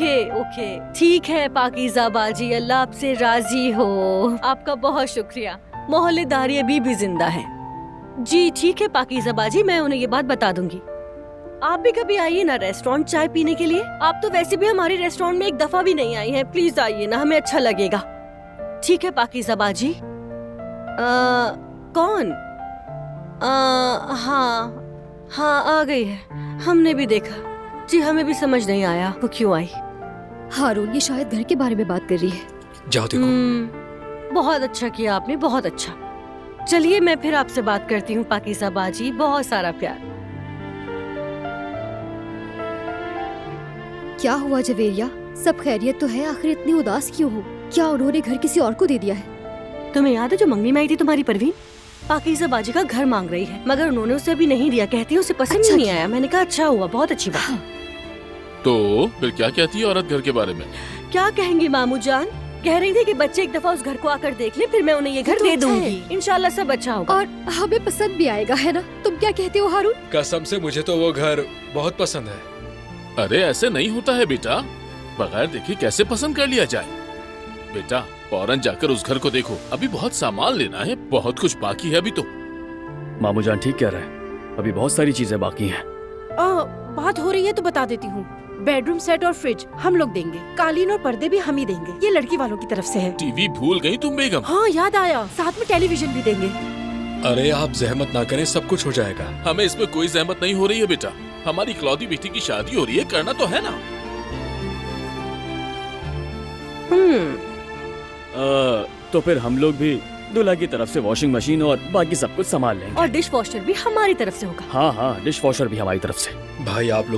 Okay okay, ठीक है पाकीज़ा बाजी, अल्लाह आपसे राजी हो। आपका बहुत शुक्रिया। मोहल्लेदारी अभी भी जिंदा है। जी ठीक है पाकीज़ा बाजी, मैं उन्हें ये बात बता दूंगी। आप भी कभी आइए ना रेस्टोरेंट चाय पीने के लिए। आप तो वैसे भी हमारे रेस्टोरेंट में एक दफा भी नहीं आई हैं। प्लीज आइए ना, हमें अच्छा लगेगा। ठीक है पाकीज़ा बाजी। कौन? हाँ आ गई है, हमने भी देखा। जी हमें भी समझ नहीं आया वो क्यों आई। हारून ये शायद घर के बारे में बात कर रही है। जाओ देखो। बहुत अच्छा किया आपने, बहुत अच्छा। चलिए मैं फिर आपसे बात करती हूँ पाकीज़ा बाजी, बहुत सारा प्यार। क्या हुआ जवेरिया, सब खैरियत तो है? आखिर इतनी उदास क्यों हो? क्या उन्होंने घर किसी और को दे दिया है? तुम्हें याद है जो मंगनी में आई थी तुम्हारी परवीन? पाकीज़ा बाजी का घर मांग रही है, मगर उन्होंने उसे अभी नहीं दिया। कहती है उसे पसंद अच्छा ही नहीं आया। मैंने कहा अच्छा हुआ, बहुत अच्छी बात। तो फिर क्या कहती है औरत घर के बारे में? क्या कहेंगी मामू जान? कह रही थी कि बच्चे एक दफा उस घर को आकर देख ले, फिर मैं उन्हें ये घर तो दे अच्छा है। दूंगी। इंशाल्लाह सब अच्छा होगा। और हमें पसंद भी आएगा, है ना? तुम क्या कहते हो हारून? कसम से मुझे तो वो घर बहुत पसंद है। अरे ऐसे नहीं होता है बेटा, बगैर देखे कैसे पसंद कर लिया जाए। बेटा फौरन जाकर उस घर को देखो, अभी बहुत सामान लेना है, बहुत कुछ बाकी है अभी तो। मामू जान ठीक कह रहे हैं, अभी बहुत सारी चीजें बाकी हैं। बात हो रही है तो बता देती हूँ। बेडरूम सेट और फ्रिज हम लोग देंगे, कालीन और पर्दे भी हम ही देंगे। ये लड़की वालों की तरफ से है। टीवी भूल गई तुम बेगम? हाँ याद आया, साथ में टेलीविजन भी देंगे। अरे आप जहमत ना करें, सब कुछ हो जाएगा। हमें इसमें कोई जहमत नहीं हो रही है बेटा, हमारी इकलौती बेटी की शादी हो रही है, करना तो है ना। तो फिर हम लोग भी दूल्हा की तरफ से वॉशिंग मशीन और बाकी सब कुछ संभाल लेंगे। और डिश वॉशर भी हमारी तरफ से होगा। हाँ हाँ, डिश वॉशर भी हमारी तरफ से। भाई आप लोग